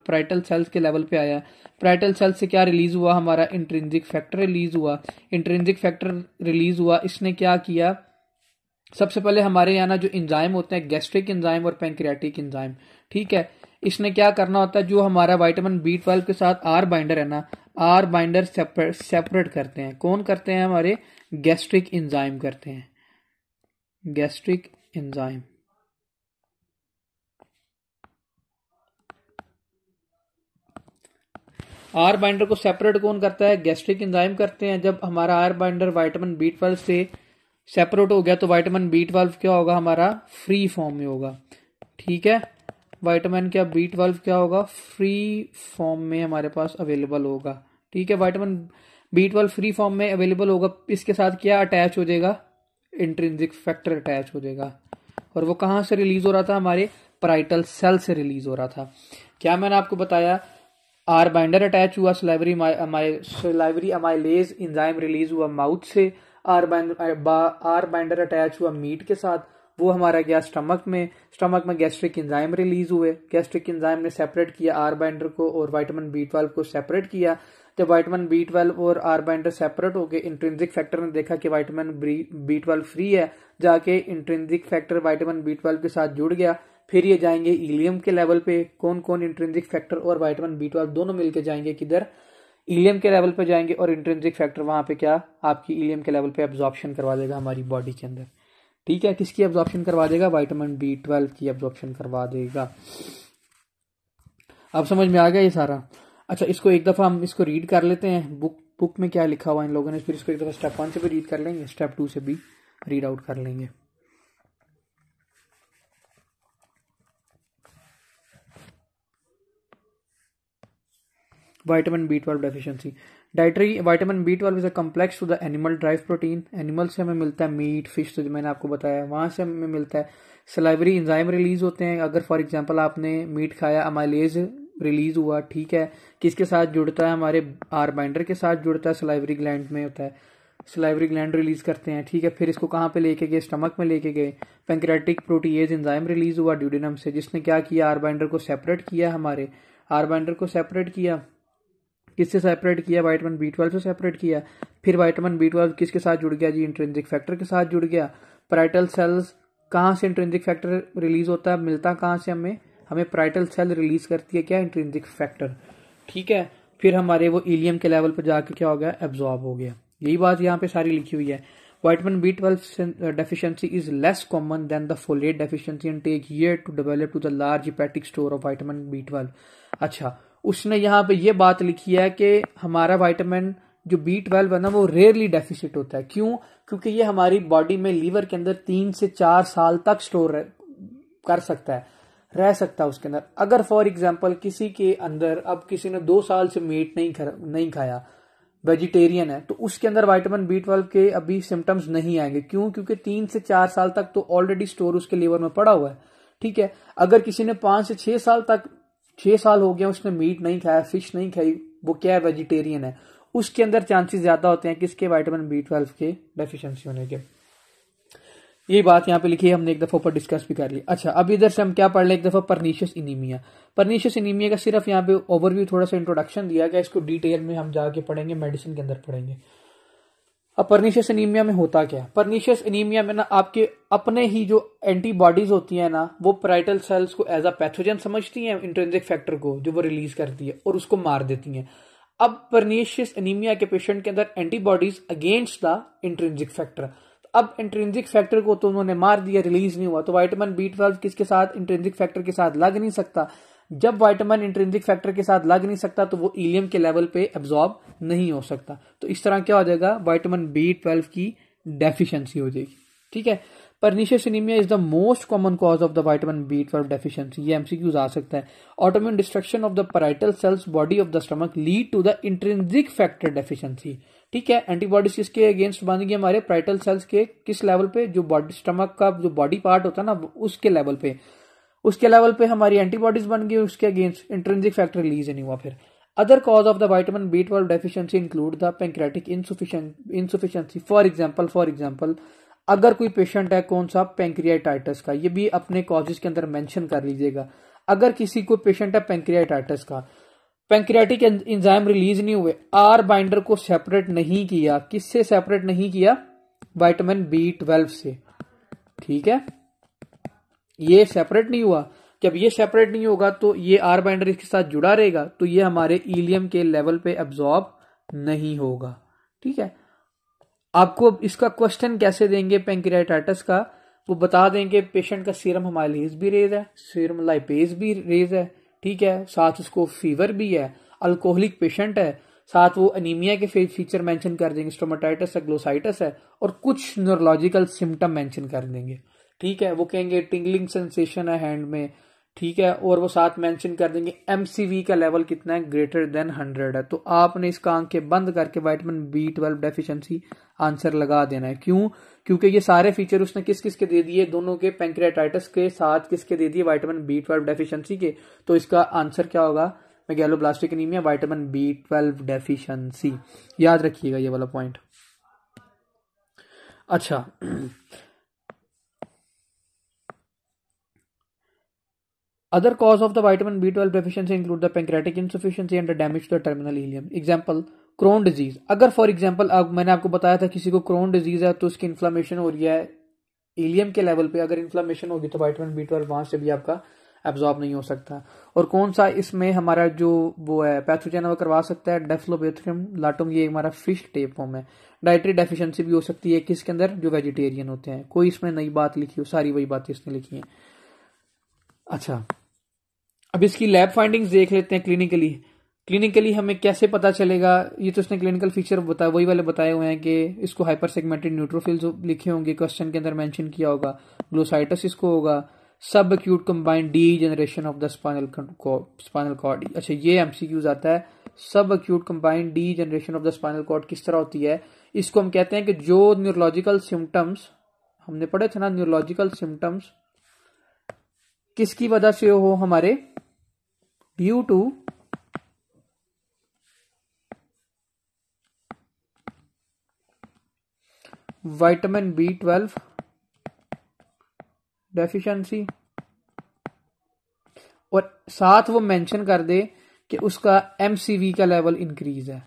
Parietal cells के level पे आया। पैराइटल सेल से क्या रिलीज हुआ, हमारा इंट्रिंसिक फैक्टर रिलीज हुआ। इंट्रिंसिक फैक्टर रिलीज हुआ, इसने क्या किया, सबसे पहले हमारे यहाँ ना जो एंजाइम होते हैं, गैस्ट्रिक एंजाइम और पैंक्रियाटिक एंजाइम, ठीक है, इसने क्या करना होता है, जो हमारा विटामिन B12 के साथ आर बाइंडर है ना, आर बाइंडर सेपरेट करते हैं। कौन करते हैं, हमारे गैस्ट्रिक एंजाइम करते हैं, गैस्ट्रिक एंजाइम। आर बाइंडर को सेपरेट कौन करता है, गैस्ट्रिक एंजाइम करते हैं। जब हमारा आर बाइंडर विटामिन B12 से सेपरेट हो गया तो विटामिन B12 क्या होगा, हमारा फ्री फॉर्म में होगा, ठीक है। विटामिन क्या B12 क्या होगा, फ्री फॉर्म में हमारे पास अवेलेबल होगा, ठीक है। विटामिन B12 फ्री फॉर्म में अवेलेबल होगा, इसके साथ क्या अटैच हो जाएगा, इंट्रिंसिक फैक्टर अटैच हो जाएगा। और वो कहां से रिलीज हो रहा था, हमारे पैराइटल सेल से रिलीज हो रहा था। क्या मैंने आपको बताया, आर बाइंडर अटैच हुआ, सलाइवरी अमाइलेज एंजाइम रिलीज हुआ माउथ से। आर बाइंडर अटैच हुआ मीट के साथ, वो हमारा गया स्टमक में गैस्ट्रिक एंजाइम रिलीज हुए। गैस्ट्रिक एंजाइम ने सेपरेट किया आर बाइंडर को और विटामिन B12 को सेपरेट किया। जब विटामिन B12 और आर बाइंडर सेपरेट हो गए, इंट्रिंसिक फैक्टर ने देखा कि विटामिन B12 फ्री है, जाके इंट्रिंसिक फैक्टर विटामिन B12 के साथ जुड़ गया। फिर ये जाएंगे इलियम के लेवल पे, कौन कौन, इंट्रिंसिक फैक्टर और विटामिन B12 दोनों मिलके जाएंगे किधर, इलियम के लेवल पे जाएंगे। और इंट्रिंसिक फैक्टर वहां पे क्या, आपकी इलियम के लेवल पे एब्जॉर्प्शन करवा देगा हमारी बॉडी के अंदर, ठीक है। किसकी एब्जॉर्प्शन करवा देगा, विटामिन B12 की एब्जॉर्प्शन करवा देगा। अब समझ में आ गया ये सारा। अच्छा, इसको एक दफा हम इसको रीड कर लेते हैं, बुक में क्या लिखा हुआ इन लोगों ने, फिर इसको एक दफा स्टेप 1 से भी रीड कर लेंगे, स्टेप 2 से भी रीड आउट कर लेंगे। Vitamin B12 deficiency. Dietary vitamin B12 is a complex to the animal drive protein. Animal से हमें मिलता है मीट, फिश, तो जो मैंने आपको बताया, वहां से हमें मिलता है। सलाइवरी एंजाइम रिलीज होते हैं, अगर फॉर एग्जांपल आपने मीट खाया, अमाइलेज रिलीज हुआ, ठीक है। किसके साथ जुड़ता है, हमारे आर बाइंडर के साथ जुड़ता है, सलाइवरी ग्लैंड में होता है, सलाइवरी ग्लैंड रिलीज करते हैं, ठीक है। फिर इसको कहाँ पे लेके गए, स्टमक में लेके गए। पैंक्रियाटिक प्रोटीएज एंजाइम रिलीज हुआ ड्यूडेनम से, जिसने क्या किया, आर बाइंडर को सेपरेट किया, हमारे आर बाइंडर को सेपरेट किया। किससे सेपरेट किया, विटामिन B12 से सेपरेट किया। फिर विटामिन B12 किसके साथ जुड़ गया जी, इंट्रिंसिक फैक्टर के साथ जुड़ गया। पैराइटल सेल्स, कहाँ से इंट्रिंसिक फैक्टर रिलीज होता है, मिलता कहाँ से हमें पैराइटल सेल रिलीज करती है क्या, इंट्रिंसिक फैक्टर, ठीक है। फिर हमारे वो इलियम के लेवल पर जाके क्या हो गया, एब्जॉर्ब हो गया। यही बात यहाँ पे सारी लिखी हुई है। Vitamin B12 deficiency is less common than the folate deficiency and take year to develop to the large hepatic store of vitamin B12। अच्छा, उसने यहाँ पे ये बात लिखी है कि हमारा विटामिन जो B12 है ना, वो रेयरली डेफिसिट होता है। क्यों, क्योंकि ये हमारी बॉडी में लीवर के अंदर 3 से 4 साल तक स्टोर कर सकता है, रह सकता है उसके अंदर। अगर फॉर एग्जाम्पल किसी के अंदर, अब किसी ने 2 साल से मीट नहीं खाया, वेजिटेरियन है, तो उसके अंदर विटामिन B12 के अभी सिम्टम्स नहीं आएंगे। क्यों, क्योंकि 3 से 4 साल तक तो ऑलरेडी स्टोर उसके लीवर में पड़ा हुआ है, ठीक है। अगर किसी ने 5 से 6 साल तक, 6 साल हो गया उसने मीट नहीं खाया, फिश नहीं खाई, वो क्या है, वेजिटेरियन है, उसके अंदर चांसेस ज्यादा होते हैं किसके, विटामिन B12 के डेफिशिएंसी होने के। ये बात यहाँ पे लिखी है, हमने एक दफा ऊपर डिस्कस भी कर ली। अच्छा, अब इधर से हम क्या पढ़ लें, एक दफा परनीशियस एनीमिया। परनीशियस एनीमिया का सिर्फ यहाँ पे ओवरव्यू, थोड़ा सा इंट्रोडक्शन दिया गया, इसको डिटेल में हम जाके पढ़ेंगे, मेडिसिन के अंदर पढ़ेंगे। अब परनीशियस एनीमिया में होता क्या है, परनीशियस एनीमिया में ना आपके अपने ही जो एंटीबॉडीज होती है ना, वो पैराइटल सेल्स को एज अ पैथोजन समझती हैं, इंट्रिंसिक फैक्टर को जो वो रिलीज करती है, और उसको मार देती हैं। अब परनीशियस एनीमिया के पेशेंट के अंदर antibodies against the intrinsic factor, अब इंट्रिंसिक फैक्टर को तो उन्होंने मार दिया, रिलीज नहीं हुआ, तो विटामिन B12 किसके साथ, इंट्रिंसिक फैक्टर के साथ लग नहीं सकता। जब विटामिन इंट्रिंसिक फैक्टर के साथ लग नहीं सकता तो वो इलियम के लेवल पे एब्जॉर्ब नहीं हो सकता। तो इस तरह क्या हो जाएगा, विटामिन B12 की डेफिशिएंसी हो जाएगी, ठीक है। Pernicious anaemia is the most common cause of the vitamin B12 deficiency. ये MCQs आ सकता है। Autoimmune destruction of the parietal cells body of the stomach lead to the intrinsic factor deficiency, ठीक है। एंटीबॉडीज किसके अगेंस्ट बन गई, हमारे पैराइटल सेल्स के किस लेवल पे, जो बॉडी, स्टमक का जो बॉडी पार्ट होता है ना, उसके लेवल पे, उसके लेवल पे हमारी एंटीबॉडीज बन गई, उसके अगेंस्ट इंट्रिंसिक फैक्टर रिलीज नहीं हुआ। फिर other cause of the vitamin B12 deficiency include the pancreatic insufficiency. For example अगर कोई पेशेंट है, कौन सा, पैंक्रियाटाइटिस का, ये भी अपने कॉजेज के अंदर मेंशन कर लीजिएगा। अगर किसी को पेशेंट है पैंक्रियाटाइटिस का, पैंक्रियाटिक एंजाइम रिलीज नहीं हुए, आर बाइंडर को सेपरेट नहीं किया, किससे सेपरेट नहीं किया? विटामिन B12 से, ठीक है, ये सेपरेट नहीं हुआ। जब ये सेपरेट नहीं होगा तो ये आर बाइंडर इसके साथ जुड़ा रहेगा, तो ये हमारे इलियम के लेवल पे एब्जॉर्ब नहीं होगा, ठीक है। आपको इसका क्वेश्चन कैसे देंगे पैंक्रियाटाइटिस का? वो बता देंगे पेशेंट का सीरम अमाइलेज भी रेज है, सीरम लाइपेज भी रेज है, ठीक है, साथ उसको फीवर भी है, अल्कोहलिक पेशेंट है, साथ वो एनीमिया के फीचर मेंशन कर देंगे, स्टोमाटाइटिस है, ग्लोसाइटिस है, और कुछ न्यूरोलॉजिकल सिम्टम मेंशन कर देंगे, ठीक है। वो कहेंगे टिंगलिंग सेंसेशन है हैंड में, ठीक है, और वो साथ मेंशन कर देंगे MCV का लेवल कितना है, ग्रेटर देन 100 है। तो आपने इसका आंखें बंद करके विटामिन B12 डेफिशिएंसी आंसर लगा देना है। क्यों? क्योंकि ये सारे फीचर उसने किस किस के दे दिए, दोनों के, पैंक्रियाटाइटिस के साथ किसके दे दिए, विटामिन B12 डेफिशिएंसी के। तो इसका आंसर क्या होगा? Megaloblastic anaemia, vitamin B12 deficiency. याद रखिएगा ये वाला पॉइंट। अच्छा, other cause of the vitamin B12 deficiency include the pancreatic insufficiency and the damage to the terminal ileum. Example, Crohn disease. अगर फॉर एग्जांपल मैंने आपको बताया था किसी को क्रोन डिजीज है तो उसकी इन्फ्लामेशन हो रही है इलियम के लेवल पे, अगर इन्फ्लामेशन होगी तो विटामिन B12 वहां से भी आपका एब्जॉर्ब नहीं हो सकता। और कौन सा इसमें हमारा जो वो है पैथोजन वो करवा सकता है, डेफ्लोबेथ्रियम लाटम, ये हमारा फिश टेप फॉर्म है। डाइटरी डेफिशिएंसी भी हो सकती है किसके अंदर, जो वेजिटेरियन होते हैं। कोई इसमें नई बात लिखी हो, सारी वही बातें इसने लिखी है। अच्छा, अब इसकी लैब फाइंडिंग्स देख लेते हैं क्लिनिकली हमें कैसे पता चलेगा। ये तो इसने क्लिनिकल फीचर बताया, वही वाले बताए हुए हैं कि इसको हाइपर सेगमेंटेड न्यूट्रोफिल्स लिखे होंगे, क्वेश्चन के अंदर मेंशन किया होगा, ग्लोसाइटिस इसको होगा, subacute combined degeneration of the spinal cord. अच्छा, ये MCQs आता है, subacute combined degeneration of the spinal cord किस तरह होती है? इसको हम कहते हैं कि जो न्यूरोलॉजिकल सिम्टम्स हमने पढ़े थे ना, न्यूरोलॉजिकल सिम्टम्स किसकी वजह से हो हमारे, due to vitamin B12 deficiency, और साथ वो मेंशन कर दे कि उसका MCV का लेवल इंक्रीज है।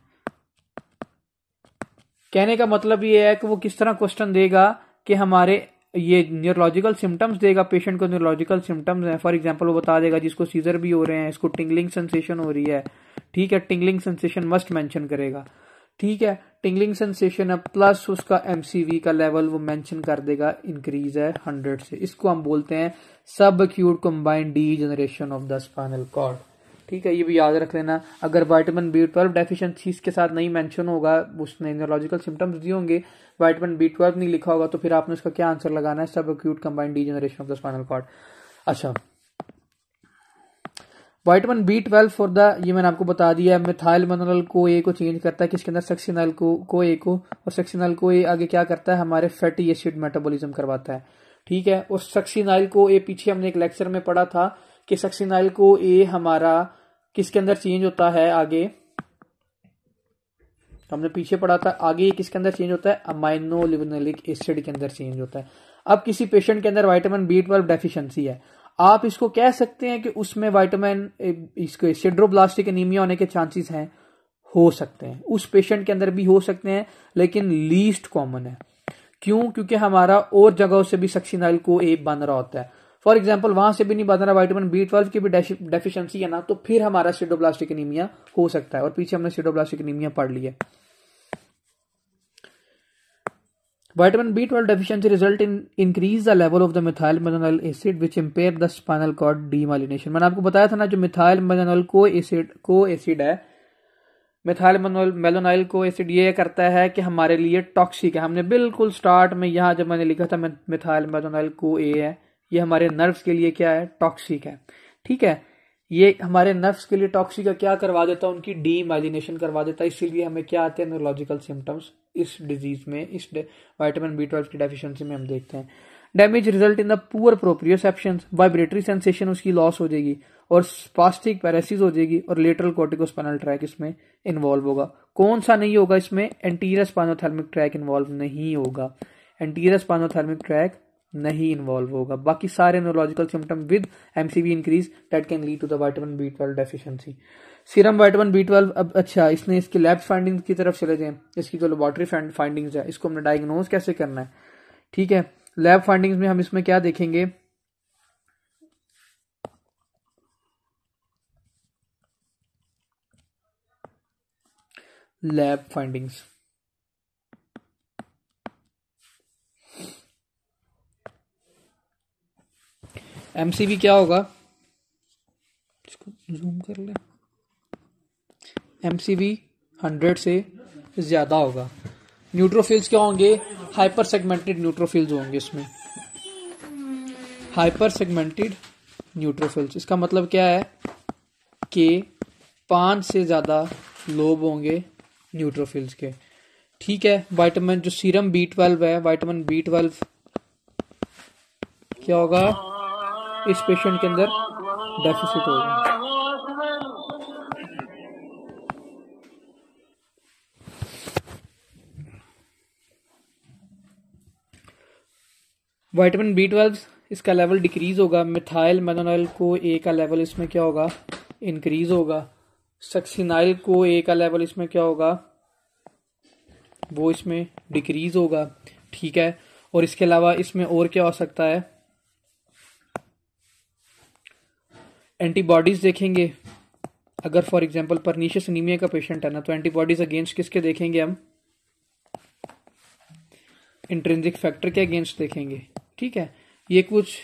कहने का मतलब ये है कि वो किस तरह क्वेश्चन देगा कि हमारे ये न्यूरोलॉजिकल सिम्टम्स देगा, पेशेंट को न्यूरोलॉजिकल सिम्टम्स हैं। फॉर एग्जांपल वो बता देगा जिसको सीजर भी हो रहे हैं, इसको टिंगलिंग सेंसेशन हो रही है, ठीक है, टिंगलिंग सेंसेशन मस्ट मेंशन करेगा, ठीक है, टिंगलिंग सेंसेशन है प्लस उसका MCV का लेवल वो मेंशन कर देगा इंक्रीज है 100 से। इसको हम बोलते हैं subacute combined degeneration of the spinal cord, ठीक है, ये भी याद रख लेना। अगर विटामिन B12 डेफिशिएंसी के साथ नहीं मेंशन होगा, उसने न्यूरोलॉजिकल सिम्टम्स दिए होंगे, विटामिन B12 नहीं लिखा होगा, तो फिर आपने उसका क्या आंसर लगाना है, subacute combined degeneration of the spinal cord. अच्छा, विटामिन B12 फॉर द, ये मैंने आपको बता दिया है, मिथाइल मिनरल को ए को चेंज करता है किसके अंदर, सक्सिनाइल को ए को, और सक्सिनाइल को ए आगे क्या करता है, हमारे फैटी एसिड मेटाबॉलिज्म करवाता है, ठीक है। और सक्सिनाइल को ए पीछे हमने एक लेक्चर में पढ़ा था कि सक्सिनाइल को ए हमारा किसके अंदर चेंज होता है, आगे हमने पीछे पढ़ा था, आगे किसके अंदर चेंज होता है, अमाइनो लिविनोलिक एसिड के अंदर चेंज होता है। अब किसी पेशेंट के अंदर विटामिन B12 डेफिशिएंसी है, आप इसको कह सकते हैं कि उसमें विटामिन इसको सिड्रोब्लास्टिक एनीमिया होने के चांसेस हैं, हो सकते हैं, उस पेशेंट के अंदर भी हो सकते हैं, लेकिन लीस्ट कॉमन है। क्यों? क्योंकि हमारा और जगहों से भी सक्सिनाइल को ए बन रहा होता है। फॉर एग्जाम्पल वहां से भी नहीं बन रहा, विटामिन B12 की भी डेफिशिएंसी है ना, तो फिर हमारा सिड्रोब्लास्टिक एनीमिया हो सकता है, और पीछे हमने सिड्रोब्लास्टिक एनीमिया पढ़ लिया। Vitamin B12 deficiency result in increase the level of the methylmalonyl acid which impair the spinal cord demyelination। मैंने आपको बताया था ना, जो मिथाइलमेलोनिल को एसिड है, मिथाइलमेलोनिल को एसिड ये करता है कि हमारे लिए टॉक्सिक है। हमने बिल्कुल स्टार्ट में यहाँ जब मैंने लिखा था मिथाइलमेलोनिल को ए है, ये हमारे नर्व्स के लिए क्या है, टॉक्सिक है, ठीक है। ये हमारे नर्व्स के लिए टॉक्सिक का क्या करवा देता है, उनकी डीमाइलिनेशन करवा देता है, इसीलिए हमें क्या आते हैं, न्यूरोलॉजिकल सिम्टम्स इस डिजीज में, इस विटामिन B12 की डेफिशिएंसी में हम देखते हैं। Damage result in the poor proprioception, vibratory sensation उसकी लॉस हो जाएगी, और स्पास्टिक पैरेसिस हो जाएगी, और लेटरल कॉर्टिकोस्पाइनल ट्रैक इसमें इन्वॉल्व होगा। कौन सा नहीं होगा इसमें, एंटीरियर स्पाइनोथैलेमिक ट्रैक इन्वॉल्व नहीं होगा, एंटीरियर स्पाइनोथैलेमिक ट्रैक नहीं इन्वॉल्व होगा। बाकी सारे neurological symptom with MCV increase that can lead to the vitamin B12 deficiency. Serum vitamin B12, अब अच्छा इसने इसके लैब फाइंडिंग्स की तरफ चले जाएं। इसकी जो लेबोरेटरी फाइंडिंग्स है इसको हमने डायग्नोज कैसे करना है, ठीक है। लैब फाइंडिंग्स में हम इसमें क्या देखेंगे, लैब फाइंडिंग्स एमसीवी क्या होगा, इसको जूम कर ले, एमसीवी 100 से ज्यादा होगा। न्यूट्रोफिल्स क्या होंगे, हाइपर सेगमेंटेड न्यूट्रोफिल्स होंगे इसमें, हाइपर सेगमेंटेड न्यूट्रोफिल्स। इसका मतलब क्या है कि 5 से ज्यादा लोब होंगे न्यूट्रोफिल्स के, ठीक है। विटामिन जो सीरम B12 है, विटामिन B12 क्या होगा, इस पेशेंट के अंदर डेफिसिट होगा। विटामिन B12 इसका लेवल डिक्रीज होगा। मिथाइल मेथनॉल को ए का लेवल इसमें क्या होगा, इंक्रीज होगा। सक्सिनाइल को ए का लेवल इसमें क्या होगा, वो इसमें डिक्रीज होगा, ठीक है। और इसके अलावा इसमें और क्या हो सकता है, एंटीबॉडीज देखेंगे। अगर फॉर एग्जांपल परनीशियस एनीमिया का पेशेंट है ना, तो एंटीबॉडीज अगेंस्ट किसके देखेंगे हम, इंट्रिंसिक फैक्टर के अगेंस्ट देखेंगे, ठीक है। ये कुछ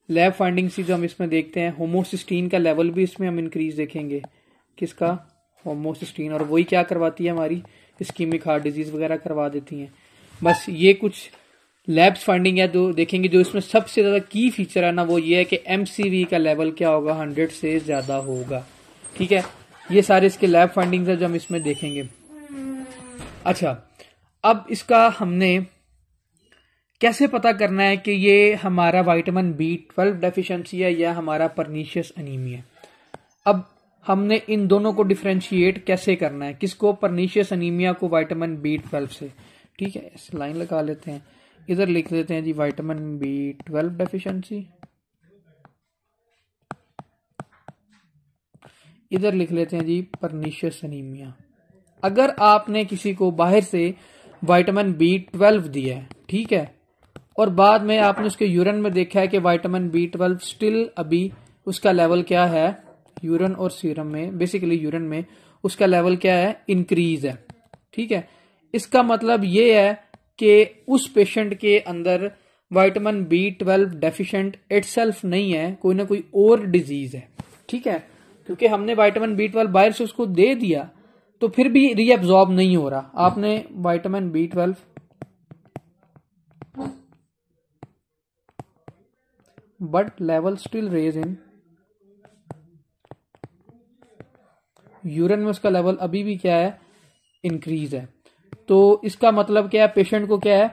लैब फाइंडिंग्स जो हम इसमें देखते हैं। होमोसिस्टीन का लेवल भी इसमें हम इंक्रीज देखेंगे, किसका, होमोसिस्टीन, और वही क्या करवाती है, हमारी इस्कीमिक हार्ट डिजीज वगैरह करवा देती हैं। बस ये कुछ लैब्स फाइंडिंग है जो देखेंगे। जो इसमें सबसे ज्यादा की फीचर है ना, वो ये है कि एमसीवी का लेवल क्या होगा, 100 से ज्यादा होगा, ठीक है। ये सारे इसके लैब फाइंडिंग्स है जो हम इसमें देखेंगे। अच्छा, अब इसका हमने कैसे पता करना है कि ये हमारा विटामिन B12 डेफिशिएंसी है या हमारा परनीशियस एनीमिया। अब हमने इन दोनों को डिफरेंशिएट कैसे करना है, किसको, परनीशियस एनीमिया को विटामिन B12 से, ठीक है। इस लाइन लगा लेते हैं, इधर लिख लेते हैं जी विटामिन B12 डेफिशिएंसी, इधर लिख लेते हैं जी परनीशियस एनीमिया। अगर आपने किसी को बाहर से विटामिन B12 दिया है, ठीक है, और बाद में आपने उसके यूरिन में देखा है कि विटामिन B12 स्टिल अभी उसका लेवल क्या है, यूरिन और सीरम में, बेसिकली यूरिन में उसका लेवल क्या है, इंक्रीज है, ठीक है। इसका मतलब ये है कि उस पेशेंट के अंदर विटामिन B12 डेफिशिएंट इटसेल्फ नहीं है, कोई ना कोई और डिजीज है, ठीक है। क्योंकि हमने विटामिन B12 बाहर से उसको दे दिया तो फिर भी रीअब्सॉर्ब नहीं हो रहा। आपने vitamin B12 but level still raise in urine में, उसका लेवल अभी भी क्या है, इंक्रीज है। तो इसका मतलब क्या है, पेशेंट को क्या है,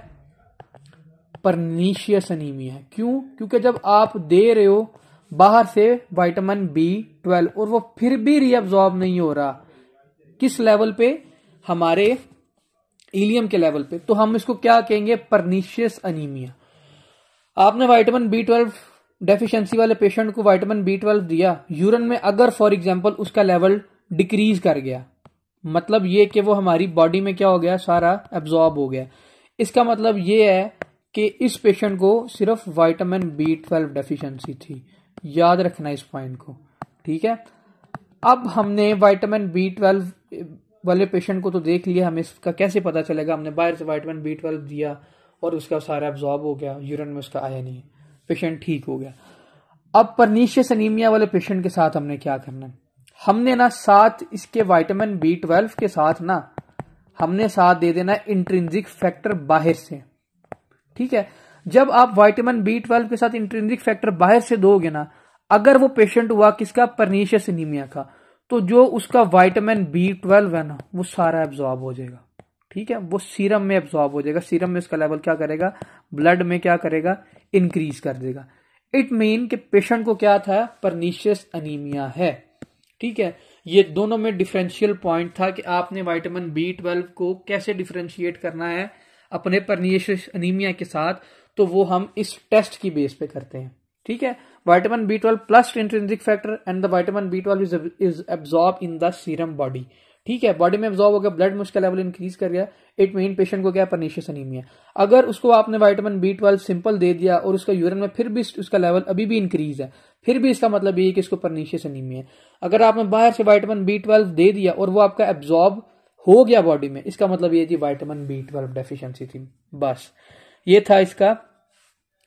परनीशियस एनीमिया है। क्यों, क्योंकि जब आप दे रहे हो बाहर से विटामिन B12 और वो फिर भी रीअब्सॉर्ब नहीं हो रहा, किस लेवल पे, हमारे इलियम के लेवल पे, तो हम इसको क्या कहेंगे, परनीशियस एनीमिया। आपने विटामिन B12 डेफिशिएंसी वाले पेशेंट को विटामिन B12 दिया, यूरिन में अगर फॉर एग्जांपल उसका लेवल डिक्रीज कर गया, मतलब ये कि वो हमारी बॉडी में क्या हो गया, सारा एब्जॉर्ब हो गया। इसका मतलब ये है कि इस पेशेंट को सिर्फ विटामिन B12 डेफिशिएंसी थी। याद रखना इस पॉइंट को, ठीक है। अब हमने विटामिन B12 वाले पेशेंट को तो देख लिया, हमें इसका कैसे पता चलेगा, हमने बाहर से विटामिन B12 दिया और उसका सारा एब्जॉर्ब हो गया, यूरिन में उसका आया नहीं, पेशेंट ठीक हो गया। अब परनीशियस एनीमिया वाले पेशेंट के साथ हमने क्या करना है, हमने ना साथ इसके विटामिन B12 के साथ ना हमने साथ दे देना इंट्रिंसिक फैक्टर बाहर से, ठीक है। जब आप विटामिन B12 के साथ इंट्रिंसिक फैक्टर बाहर से दोगे ना, अगर वो पेशेंट हुआ किसका, परनीशियस एनीमिया का, तो जो उसका विटामिन B12 है ना, वो सारा एब्जॉर्ब हो जाएगा, ठीक है। वो सीरम में एब्जॉर्ब हो जाएगा, सीरम में उसका लेवल क्या करेगा, ब्लड में क्या करेगा, इंक्रीज कर देगा। इट मीन कि पेशेंट को क्या था, परनीशियस एनीमिया है, ठीक है। ये दोनों में डिफरेंशियल पॉइंट था कि आपने विटामिन B12 को कैसे डिफरेंशिएट करना है अपने परनीशियस एनीमिया के साथ। तो वो हम इस टेस्ट की बेस पे करते हैं। ठीक है, vitamin B12 plus intrinsic factor and the vitamin B12 is absorb in the serum body. ठीक है, बॉडी में एब्जॉर्ब हो गया, ब्लड में उसका लेवल इंक्रीज कर गया, इट मीन पेशेंट को क्या परनीशियस अनीमिया। अगर उसको आपने विटामिन B12 सिंपल दे दिया और उसका यूरिन में फिर भी उसका लेवल अभी भी इंक्रीज है, फिर भी इसका मतलब ये कि इसको परनीशियस अनीमिया है। अगर आपने बाहर से विटामिन B12 दे दिया और वो आपका एब्जॉर्ब हो गया बॉडी में, इसका मतलब ये थी विटामिन B12 डेफिशिएंसी थी। बस ये था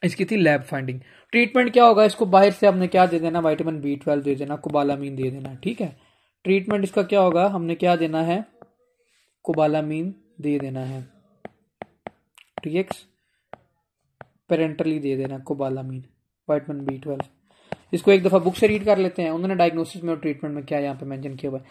इसकी थी लैब फाइंडिंग। ट्रीटमेंट क्या होगा, इसको बाहर से हमने क्या दे देना, विटामिन B12 दे देना, कोबालामीन दे देना। ठीक है, ट्रीटमेंट इसका क्या होगा, हमने क्या देना है, कोबालामीन दे देना है। TX पेरेंटली दे देना कोबालामीन, विटामिन B12। इसको एक दफा बुक से रीड कर लेते हैं, उन्होंने डायग्नोसिस में और ट्रीटमेंट में क्या यहाँ पे मेंशन किया हुआ है।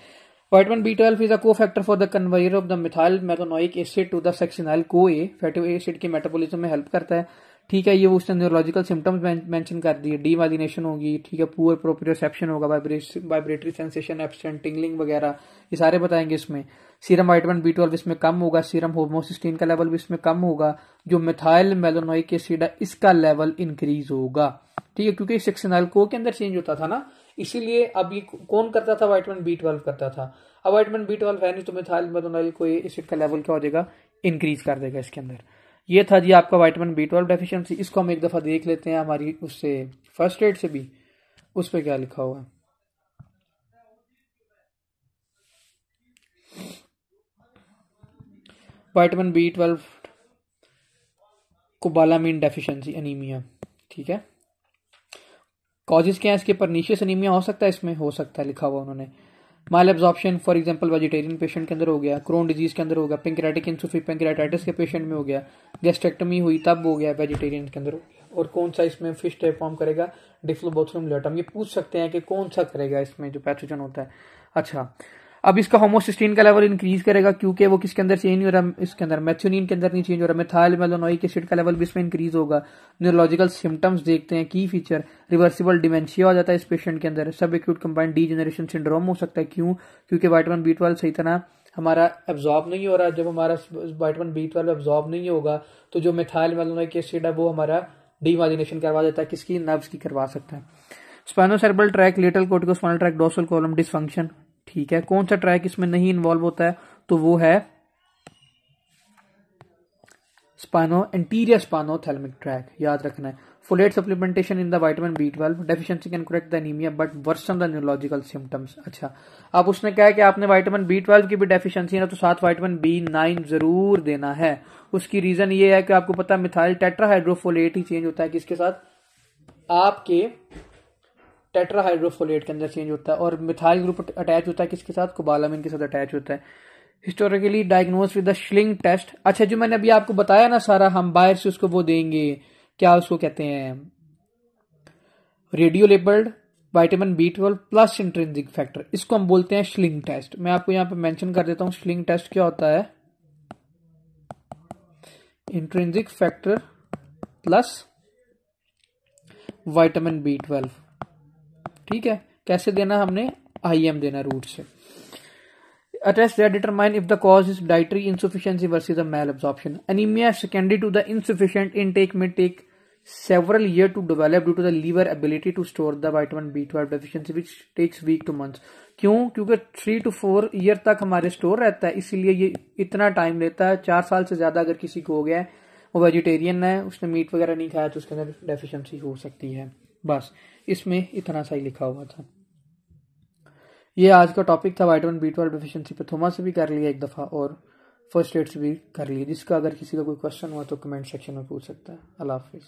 Vitamin B12 is a cofactor for the conveyor of the methyl methonoic acid to the sectional CoA fatty acid के मेटाबॉलिज्म में हेल्प करता है। ठीक है, ये उसने न्यूरोलॉजिकल सिम्टम्स मेंशन कर दिए, डीमाइलिनेशन होगी, ठीक है, पुअर प्रोप्रियोसेप्शन होगा, वाइब्रेटरी सेंसेशन, एब्सेंट टिंगलिंग वगैरह, ये सारे बताएंगे इसमें। सीरम विटामिन B12 इसमें कम होगा, सीरम होमोसिस्टीन का लेवल भी इसमें कम होगा, जो मिथाइल मैलोनोइक एसिड है इसका लेवल इंक्रीज होगा। ठीक है, क्योंकि सेक्शनल को के अंदर चेंज होता था ना, इसीलिए अब ये कौन करता था, विटामिन B12 करता था। अब विटामिन B12 है नहीं तो मिथाइल मैलोनोइक को एसिड का लेवल क्या हो जाएगा, इंक्रीज कर देगा इसके अंदर। ये था जी आपका विटामिन B12 डेफिशिएंसी। इसको हम एक दफा देख लेते हैं हमारी उससे फर्स्ट एड से भी, उस पर क्या लिखा हुआ है। Vitamin B12 cobalamin deficiency anaemia. ठीक है, कॉजेज क्या है इसके, परनीशियस अनीमिया हो सकता है, इसमें हो सकता है, लिखा हुआ उन्होंने। Malabsorption for example vegetarian patient के अंदर हो गया, क्रोन डिजीज के अंदर हो गया, पेंक्रियाटिक इंसुफी पैंक्रियाटाइटिस के पेशेंट में हो गया, गैस्ट्रेक्टमी हुई तब हो गया, वेजिटेरियन के अंदर हो गया। और कौन सा इसमें फिश टाइप फॉर्म करेगा, डिफ्लोबोथुलिन लेटम। ये पूछ सकते हैं कि कौन सा करेगा इसमें जो पैथोजन होता है। अच्छा, अब इसका होमोसिस्टीन का लेवल इंक्रीज करेगा, क्योंकि वो किसके अंदर चेंज हो रहा है, इसके अंदर मेथियोनिन के अंदर नहीं चेंज हो रहा, मिथाइल मैलोनोइक एसिड का लेवल भी इसमें इंक्रीज होगा। न्यूरोलॉजिकल सिम्टम्स देखते हैं, की फीचर, रिवर्सिबल डिमेंशिया हो जाता है इस पेशेंट के अंदर, सब एक्यूट कंबाइंड डीजेनरेशन सिंड्रोम हो सकता है। क्यों, क्योंकि विटामिन B12 सही तरह हमारा एब्जॉर्ब नहीं हो रहा। जब हमारा विटामिन B12 एब्जॉर्ब नहीं होगा तो जो मिथाइल मैलोनोइक एसिड है वो हमारा डीमाइलिनेशन करवा देता है, किसकी, नर्व्स की करवा सकता है। Spinocerebral tract, lateral corticospinal tract, dorsal column dysfunction. ठीक है, कौन सा ट्रैक इसमें नहीं इन्वॉल्व होता है, तो वो है एंटीरियर स्पाइनोथैलेमिक ट्रैक, याद रखना है। Folate supplementation in the vitamin B12 deficiency can correct the anaemia but worsen the neurological symptoms. अच्छा, अब उसने कहा कि आपने विटामिन B12 की भी डेफिशिएंसी है ना, तो साथ विटामिन B9 जरूर देना है। उसकी रीजन ये है कि आपको पता है मिथाइल टेट्राहाइड्रोफोलेट ही चेंज होता है किसके साथ, आपके टेट्राहाइड्रोफोलेट के अंदर चेंज होता है, और मिथाइल ग्रुप अटैच होता है किसके साथ, कोबालामिन के साथ अटैच होता है। Historically diagnose with the Schilling test. अच्छा, जो मैंने अभी आपको बताया ना सारा, हम बाहर से उसको वो देंगे, क्या उसको कहते हैं, radio labelled vitamin B12 plus intrinsic factor, इसको हम बोलते हैं श्लिंग टेस्ट। मैं आपको यहाँ पे मेंशन कर देता हूँ, श्लिंग टेस्ट क्या होता है, intrinsic factor plus vitamin B12। ठीक है, कैसे देना, हमने IM देना रूट से। A test that determine if the cause is dietary insufficiency versus a malabsorption. Anemia secondary to the insufficient intake may take several years to develop due to the liver ability to store the vitamin B12 deficiency which takes week to months. क्यों, क्योंकि 3 to 4 year तक हमारे store रहता है, इसीलिए ये इतना time लेता है। 4 साल से ज्यादा अगर किसी को हो गया है, वो वेजिटेरियन है, उसने मीट वगैरह नहीं खाया, तो उसके अंदर डेफिशिएंसी हो सकती है। बस इसमें इतना सा ही लिखा हुआ था। ये आज का टॉपिक था विटामिन B12 डेफिशिएंसी पे। थोमा से भी कर लिया एक दफ़ा और फर्स्ट एड से भी कर लिया। जिसका अगर किसी का कोई क्वेश्चन हुआ तो कमेंट सेक्शन में पूछ सकता है। अल्लाह हाफिज़।